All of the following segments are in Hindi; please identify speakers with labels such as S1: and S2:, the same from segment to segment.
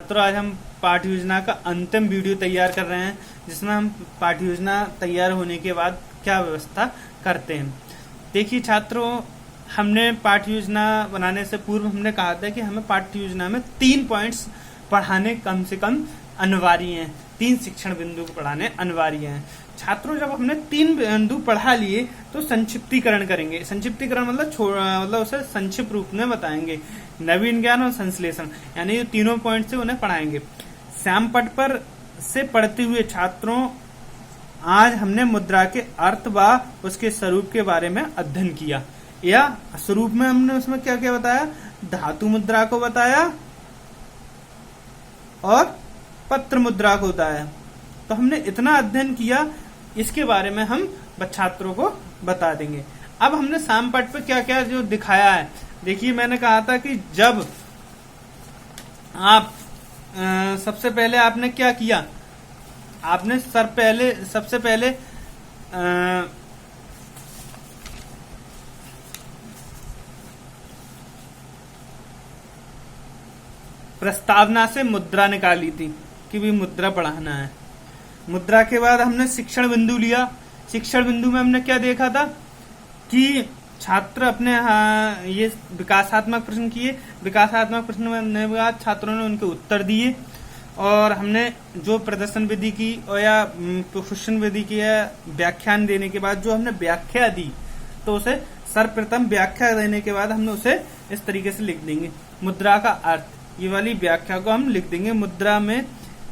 S1: तो आज हम पाठ्य योजना का अंतिम वीडियो तैयार कर रहे हैं, जिसमें हम पाठ्य योजना तैयार होने के बाद क्या व्यवस्था करते हैं। देखिए छात्रों, हमने पाठ्य योजना बनाने से पूर्व हमने कहा था कि हमें पाठ्य योजना में 3 पॉइंट्स पढ़ाने कम से कम अनिवार्य हैं, 3 शिक्षण बिंदु को पढ़ाने अनिवार्य हैं। छात्रों, जब हमने 3 बिंदु पढ़ा लिए तो संक्षिप्तीकरण करेंगे। संक्षिप्तीकरण मतलब उसे संक्षिप्त रूप में बताएंगे। नवीन ज्ञान और संश्लेषण, यानी ये तीनों पॉइंट से उन्हें पढ़ाएंगे। श्याम पट पर से पढ़ते हुए छात्रों, आज हमने मुद्रा के अर्थ व उसके स्वरूप के बारे में अध्ययन किया। या स्वरूप में हमने उसमें क्या क्या बताया, धातु मुद्रा को बताया और पत्र मुद्रा को बताया। तो हमने इतना अध्ययन किया, इसके बारे में हम छात्रों को बता देंगे। अब हमने श्याम पट पे क्या क्या जो दिखाया है, देखिए मैंने कहा था कि जब आप सबसे पहले आपने क्या किया, आपने सबसे पहले प्रस्तावना से मुद्रा निकाली थी कि भी मुद्रा पढ़ाना है। मुद्रा के बाद हमने शिक्षण बिंदु लिया। शिक्षण बिंदु में हमने क्या देखा था कि छात्र अपने ये विकासात्मक प्रश्न किए। विकासात्मक प्रश्न में बाद छात्रों ने उनके उत्तर दिए, और हमने जो प्रदर्शन विधि की और या क्वेश्चन विधि की या व्याख्यान देने के बाद जो हमने व्याख्या दी, तो उसे सर्वप्रथम व्याख्या देने के बाद हमने उसे इस तरीके से लिख देंगे। मुद्रा का अर्थ, ये वाली व्याख्या को हम लिख देंगे। मुद्रा में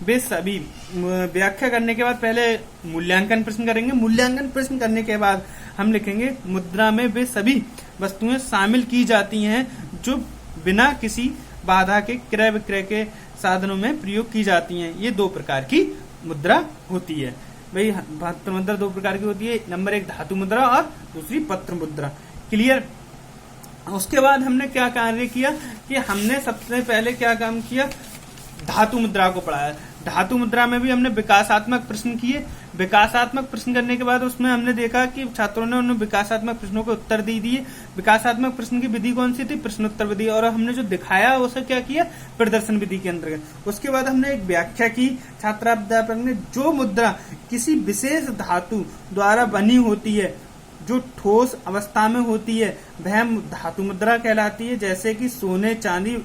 S1: वे सभी, व्याख्या करने के बाद पहले मूल्यांकन प्रश्न करेंगे। मूल्यांकन प्रश्न करने के बाद हम लिखेंगे मुद्रा में वे सभी वस्तुएं शामिल की जाती हैं जो बिना किसी बाधा के क्रय विक्रय के साधनों में प्रयोग की जाती हैं। ये 2 प्रकार की मुद्रा होती है। भाई पत्र मुद्रा 2 प्रकार की होती है, नंबर 1 धातु मुद्रा और दूसरी पत्र मुद्रा। क्लियर। उसके बाद हमने क्या कार्य किया कि हमने सबसे पहले क्या काम किया, धातु मुद्रा को पढ़ाया। धातु मुद्रा में भी हमने विकासात्मक प्रश्न किए। विकासात्मक प्रश्न करने के बाद उसमें हमने देखा कि छात्रों ने उन विकासात्मक प्रश्नों को उत्तर दे दिए। विकासात्मक प्रश्न की विधि कौन सी थी, प्रश्नोत्तर विधि, और हमने जो दिखाया उसे क्या किया, प्रदर्शन विधि के अंतर्गत। उसके बाद हमने एक व्याख्या की। छात्राध्यापक ने जो मुद्रा किसी विशेष धातु द्वारा बनी होती है, जो ठोस अवस्था में होती है, वह धातु मुद्रा कहलाती है। जैसे कि सोने, चांदी,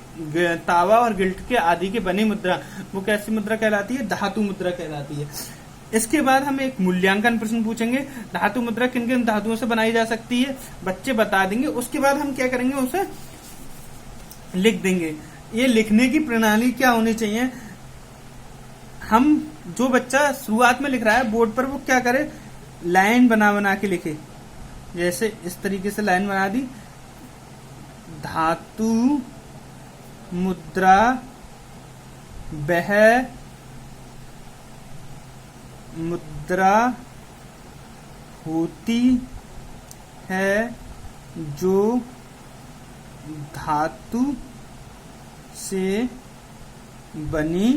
S1: तावा और गिल्ट के आदि के बनी मुद्रा, वो कैसी मुद्रा कहलाती है, धातु मुद्रा कहलाती है। इसके बाद हम एक मूल्यांकन प्रश्न पूछेंगे, धातु मुद्रा किन किन धातुओं से बनाई जा सकती है, बच्चे बता देंगे। उसके बाद हम क्या करेंगे, उसे लिख देंगे। ये लिखने की प्रणाली क्या होनी चाहिए, हम जो बच्चा शुरुआत में लिख रहा है बोर्ड पर, वो क्या करे, लाइन बना के लिखे। जैसे इस तरीके से लाइन बना दी, धातु मुद्रा वह मुद्रा होती है जो धातु से बनी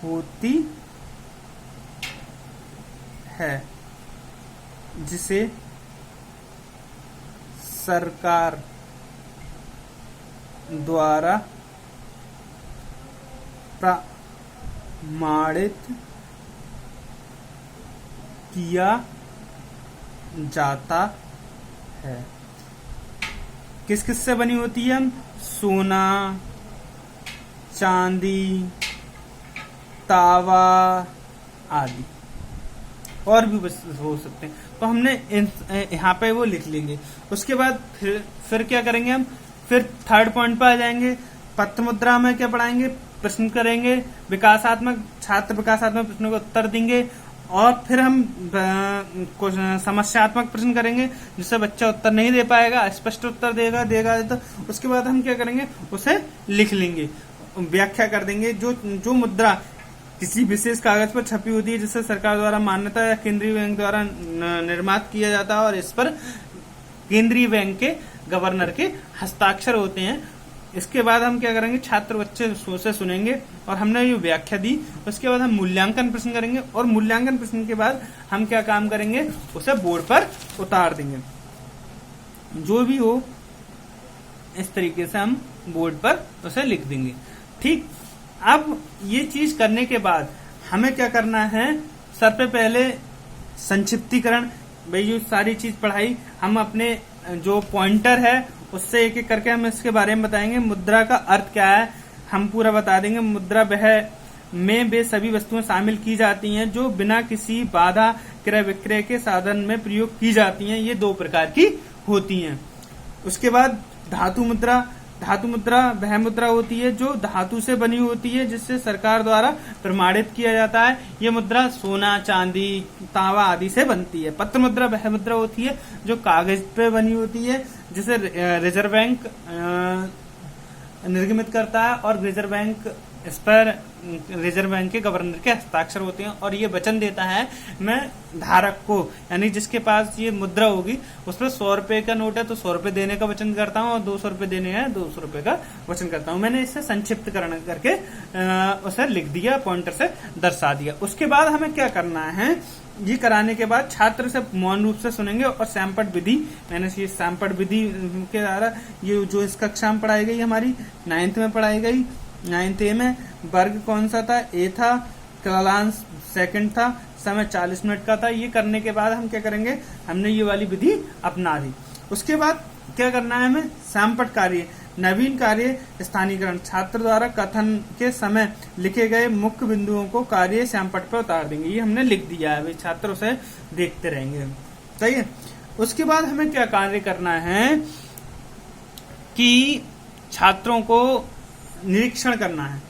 S1: होती है, जिसे सरकार द्वारा प्रमाणित किया जाता है। किस किस से बनी होती है, सोना, चांदी, तावा आदि, और भी हो सकते हैं। तो हमने यहाँ पे वो लिख लेंगे। उसके बाद फिर क्या करेंगे, हम फिर 3rd पॉइंट पर आ जाएंगे। पत्र मुद्रा में क्या पढ़ाएंगे, प्रश्न करेंगे। छात्र विकासात्मक प्रश्नों को उत्तर देंगे, और फिर हम समस्यात्मक प्रश्न करेंगे, जिससे बच्चा उत्तर नहीं दे पाएगा, स्पष्ट उत्तर देगा। तो उसके बाद हम क्या करेंगे, उसे लिख लेंगे, व्याख्या कर देंगे। जो मुद्रा किसी विशेष कागज पर छपी होती है, जिसे सरकार द्वारा मान्यता या केंद्रीय बैंक द्वारा निर्मात किया जाता है, और इस पर केंद्रीय बैंक के गवर्नर के हस्ताक्षर होते हैं। इसके बाद हम क्या करेंगे, छात्र बच्चे से सुनेंगे, और हमने ये व्याख्या दी। उसके बाद हम मूल्यांकन प्रश्न करेंगे, और मूल्यांकन प्रश्न के बाद हम क्या काम करेंगे, उसे बोर्ड पर उतार देंगे। जो भी हो, इस तरीके से हम बोर्ड पर उसे लिख देंगे। ठीक। अब ये चीज करने के बाद हमें क्या करना है, सबसे पहले संक्षिप्तीकरण, भाई जो सारी चीज पढ़ाई हम अपने जो पॉइंटर है उससे एक एक करके हम इसके बारे में बताएंगे। मुद्रा का अर्थ क्या है हम पूरा बता देंगे। मुद्रा वह में वे सभी वस्तुएं शामिल की जाती हैं जो बिना किसी बाधा क्रय विक्रय के साधन में प्रयोग की जाती हैं। ये दो प्रकार की होती हैं। उसके बाद धातु मुद्रा। धातु मुद्रा वह मुद्रा होती है जो धातु से बनी होती है, जिससे सरकार द्वारा प्रमाणित किया जाता है। ये मुद्रा सोना, चांदी, तांबा आदि से बनती है। पत्र मुद्रा वह मुद्रा होती है जो कागज पे बनी होती है, जिसे रिजर्व बैंक निर्गमित करता है और रिजर्व बैंक इस पर रिजर्व बैंक के गवर्नर के हस्ताक्षर होते हैं और ये वचन देता है मैं धारक को, यानी जिसके पास ये मुद्रा होगी उस पर 100 रुपए का नोट है तो 100 रुपए देने का वचन करता हूँ और 200 रुपए देने हैं 200 रुपए का वचन करता हूँ। मैंने इसे संक्षिप्तकरण करके उसे लिख दिया, पॉइंटर से दर्शा दिया। उसके बाद हमें क्या करना है, ये कराने के बाद छात्र से मौन रूप से सुनेंगे और सैंपट विधि, मैंने ये सैंपट विधि के द्वारा ये जो इस कक्षा में पढ़ाई गई हमारी 9th में पढ़ाई गई, 9th A में वर्ग कौन सा था, ए था, कालांश सेकंड था, समय 40 मिनट का था। ये करने के बाद हम क्या करेंगे, हमने ये वाली विधि अपना दी। उसके बाद क्या करना है हमें, सैंपट कार्य, नवीन कार्य स्थानीयकरण, छात्र द्वारा कथन के समय लिखे गए मुख्य बिंदुओं को कार्य सैंपट पर उतार देंगे। ये हमने लिख दिया है, छात्र उसे देखते रहेंगे। सही है। उसके बाद हमें क्या कार्य करना है कि छात्रों को निरीक्षण करना है।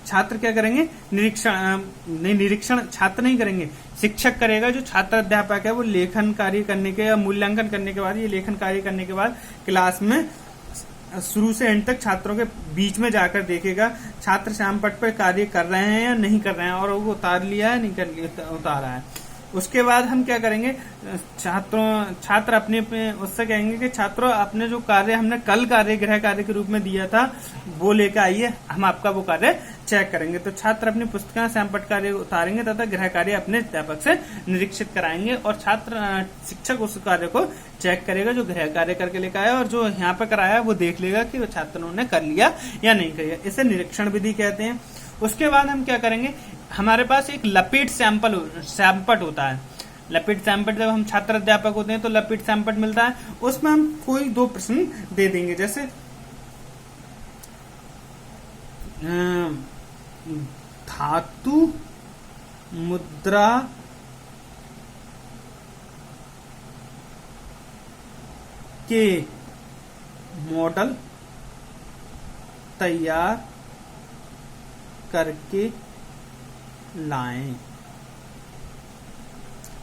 S1: छात्र क्या करेंगे, निरीक्षण छात्र नहीं करेंगे, शिक्षक करेगा। जो छात्र अध्यापक है वो लेखन कार्य करने के या मूल्यांकन करने के बाद, ये लेखन कार्य करने के बाद क्लास में शुरू से एंड तक छात्रों के बीच में जाकर देखेगा छात्र सैंपट पर कार्य कर रहे हैं या नहीं कर रहे हैं और वो उतार लिया है नहीं कर लिया, उतारा है। उसके बाद हम क्या करेंगे, छात्र अपने उससे कहेंगे कि छात्रों अपने जो कार्य हमने कल कार्य गृह कार्य के रूप में दिया था वो लेकर आइए, हम आपका वो कार्य चेक करेंगे। तो छात्र अपनी पुस्तकें सैंपट कार्य उतारेंगे तथा गृह कार्य अपने अध्यापक से निरीक्षित कराएंगे और शिक्षक उस कार्य को चेक करेगा जो गृह कार्य करके लेकर आया और जो यहाँ पे कराया वो देख लेगा कि वो छात्रों ने कर लिया या नहीं कर लिया। इसे निरीक्षण विधि कहते हैं। उसके बाद हम क्या करेंगे, हमारे पास एक लपेट सैंपट होता है। लपेट सैंपट जब हम छात्र अध्यापक होते हैं तो लपेट सैंपट मिलता है, उसमें हम कोई 2 प्रश्न दे देंगे। जैसे धातु मुद्रा के मॉडल तैयार करके लाएं।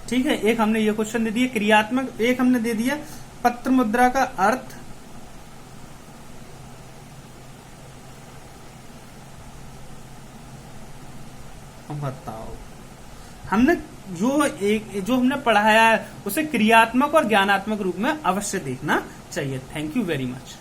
S1: ठीक है, एक हमने ये क्वेश्चन दे दिया क्रियात्मक, एक हमने दे दिया पत्र मुद्रा का अर्थ। बताओ, हमने जो हमने पढ़ाया है उसे क्रियात्मक और ज्ञानात्मक रूप में अवश्य देखना चाहिए। Thank you very much.